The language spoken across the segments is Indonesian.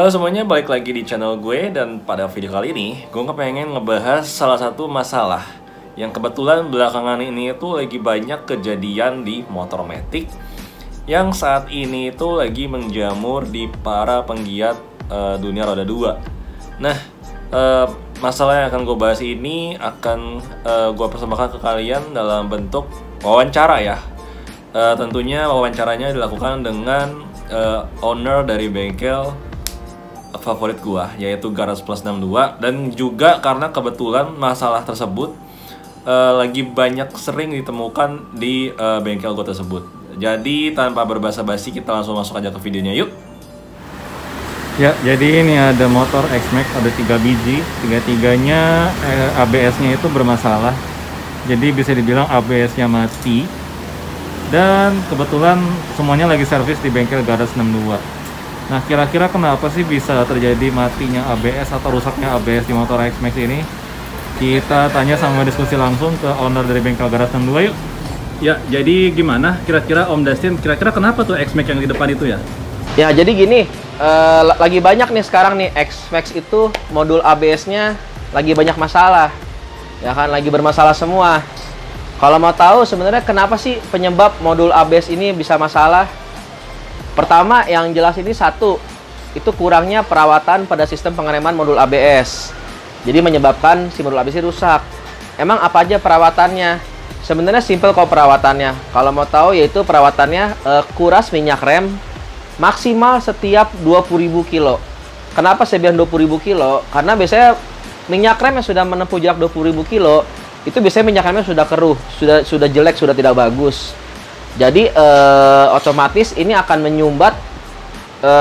Halo semuanya, balik lagi di channel gue. Dan pada video kali ini gue pengen ngebahas salah satu masalah yang kebetulan belakangan ini tuh lagi banyak kejadian di motor matic, yang saat ini tuh lagi menjamur di para penggiat dunia roda 2. Nah, masalah yang akan gue bahas ini akan gue persembahkan ke kalian dalam bentuk wawancara ya. Tentunya wawancaranya dilakukan dengan owner dari bengkel favorit gua, yaitu Garage Plus 62. Dan juga karena kebetulan masalah tersebut lagi banyak sering ditemukan di bengkel gua tersebut. Jadi tanpa berbasa-basi, kita langsung masuk aja ke videonya, yuk. Ya, jadi ini ada motor X-Max, ada 3 biji, tiga-tiganya ABS-nya itu bermasalah. Jadi bisa dibilang ABS-nya mati. Dan kebetulan semuanya lagi servis di bengkel Garage 62. Nah, kira-kira kenapa sih bisa terjadi matinya ABS atau rusaknya ABS di motor X-Max ini? Kita tanya sama diskusi langsung ke owner dari bengkel Garage 62, yuk. Ya, jadi gimana kira-kira Om Dustin, kira-kira kenapa tuh X-Max yang di depan itu ya? Ya, jadi gini, lagi banyak nih sekarang nih X-Max itu modul ABS-nya lagi banyak masalah. Ya kan, lagi bermasalah semua. Kalau mau tahu sebenarnya kenapa sih penyebab modul ABS ini bisa masalah? Pertama, yang jelas ini satu, itu kurangnya perawatan pada sistem pengereman modul ABS. Jadi menyebabkan si modul ABS ini rusak. Emang apa aja perawatannya? Sebenarnya simple kok perawatannya. Kalau mau tahu, yaitu perawatannya kuras minyak rem maksimal setiap 20.000 kilo. Kenapa saya bilang 20.000 kilo? Karena biasanya minyak rem yang sudah menempuh jarak 20.000 kilo, itu biasanya minyak remnya sudah keruh, sudah jelek, sudah tidak bagus. Jadi otomatis ini akan menyumbat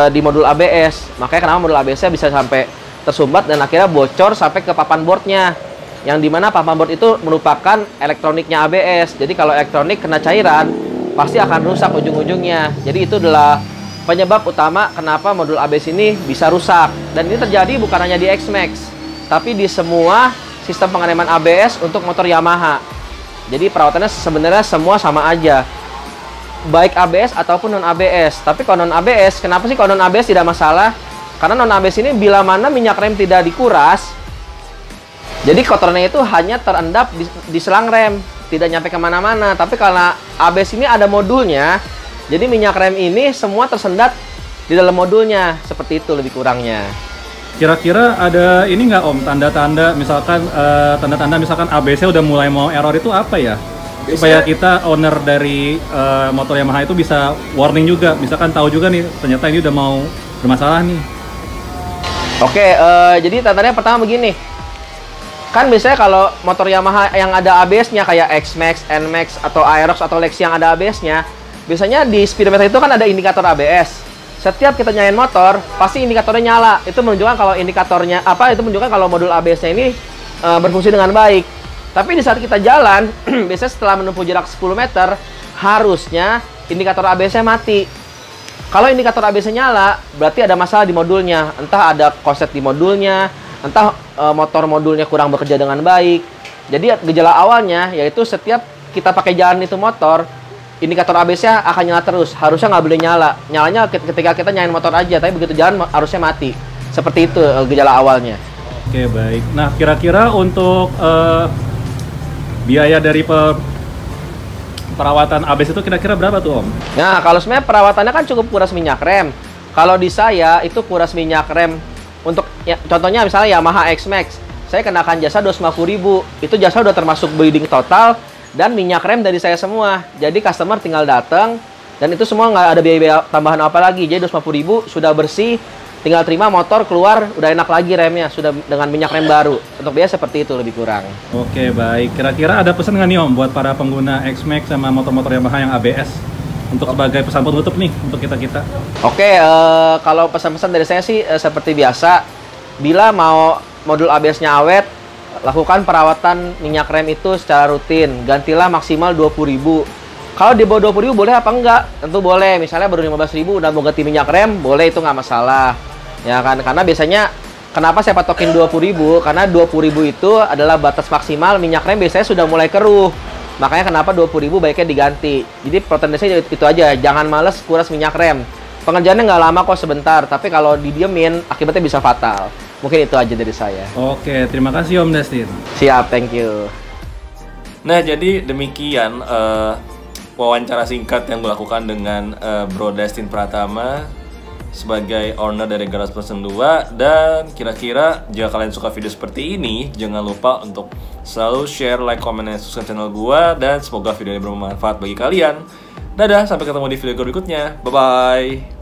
di modul ABS. Makanya kenapa modul ABS-nya bisa sampai tersumbat dan akhirnya bocor sampai ke papan boardnya. Yang dimana papan board itu merupakan elektroniknya ABS. Jadi kalau elektronik kena cairan, pasti akan rusak ujung-ujungnya. Jadi itu adalah penyebab utama kenapa modul ABS ini bisa rusak. Dan ini terjadi bukan hanya di X-Max, tapi di semua sistem pengereman ABS untuk motor Yamaha. Jadi perawatannya sebenarnya semua sama aja, baik ABS ataupun non ABS. Tapi kalau non ABS, kenapa sih kalau non ABS tidak masalah? Karena non ABS ini bila mana minyak rem tidak dikuras, jadi kotorannya itu hanya terendap di selang rem, tidak nyampe kemana-mana. Tapi karena ABS ini ada modulnya, jadi minyak rem ini semua tersendat di dalam modulnya. Seperti itu lebih kurangnya. Kira-kira ada ini nggak Om, tanda-tanda misalkan tanda-tanda misalkan ABS-nya udah mulai mau error itu apa ya? Supaya kita owner dari motor Yamaha itu bisa warning juga, misalkan tahu juga nih ternyata ini udah mau bermasalah nih. Oke, jadi tandanya pertama begini. Kan biasanya kalau motor Yamaha yang ada ABS-nya kayak X-Max, N-Max, atau Aerox, atau Lexi yang ada ABS-nya, biasanya di speedometer itu kan ada indikator ABS. Setiap kita nyalain motor, pasti indikatornya nyala. Itu menunjukkan kalau indikatornya apa? Itu menunjukkan kalau modul ABS-nya ini berfungsi dengan baik. Tapi di saat kita jalan, biasanya setelah menempuh jarak 10 meter, harusnya indikator ABS-nya mati. Kalau indikator ABS-nya nyala, berarti ada masalah di modulnya. Entah ada korslet di modulnya, entah motor modulnya kurang bekerja dengan baik. Jadi gejala awalnya yaitu setiap kita pakai jalan itu motor, indikator ABS-nya akan nyala terus. Harusnya nggak boleh nyala. Nyalanya ketika kita nyalain motor aja, tapi begitu jalan harusnya mati. Seperti itu gejala awalnya. Oke, baik. Nah, kira-kira untuk biaya dari perawatan ABS itu kira-kira berapa tuh Om? Nah, kalau sebenarnya perawatannya kan cukup kuras minyak rem. Kalau di saya itu kuras minyak rem untuk ya, contohnya misalnya Yamaha X-Max, saya kenakan jasa 250.000. Itu jasa udah termasuk bleeding total dan minyak rem dari saya semua. Jadi customer tinggal datang dan itu semua nggak ada biaya tambahan apa lagi. Jadi 250.000 sudah bersih, tinggal terima motor keluar, udah enak lagi remnya, sudah dengan minyak rem baru. Untuk biaya seperti itu lebih kurang. Oke, baik. Kira-kira ada pesan nggak nih Om buat para pengguna X-Max sama motor-motor Yamaha yang ABS? Untuk sebagai pesan penutup nih untuk kita-kita. Oke, kalau pesan-pesan dari saya sih seperti biasa. Bila mau modul ABS-nya awet, lakukan perawatan minyak rem itu secara rutin. Gantilah maksimal 20.000. Kalau di bawah 20.000 boleh apa enggak? Tentu boleh. Misalnya baru 15.000 udah mau ganti minyak rem, boleh, itu nggak masalah. Ya kan? Karena biasanya kenapa saya patokin 20.000? Karena 20.000 itu adalah batas maksimal minyak rem biasanya sudah mulai keruh. Makanya kenapa 20.000 baiknya diganti. Jadi protein saya itu aja, jangan males kuras minyak rem. pengerjaannya nggak lama kok, sebentar. Tapi kalau didiemin, akibatnya bisa fatal. Mungkin itu aja dari saya. Oke, terima kasih Om Destin. Siap, thank you. Nah, jadi demikian wawancara singkat yang gue lakukan dengan Bro Destin Pratama sebagai owner dari Garage Person 2. Dan kira-kira jika kalian suka video seperti ini, jangan lupa untuk selalu share, like, comment, dan subscribe channel gue. Dan semoga video ini bermanfaat bagi kalian. Dadah, sampai ketemu di video berikutnya. Bye-bye.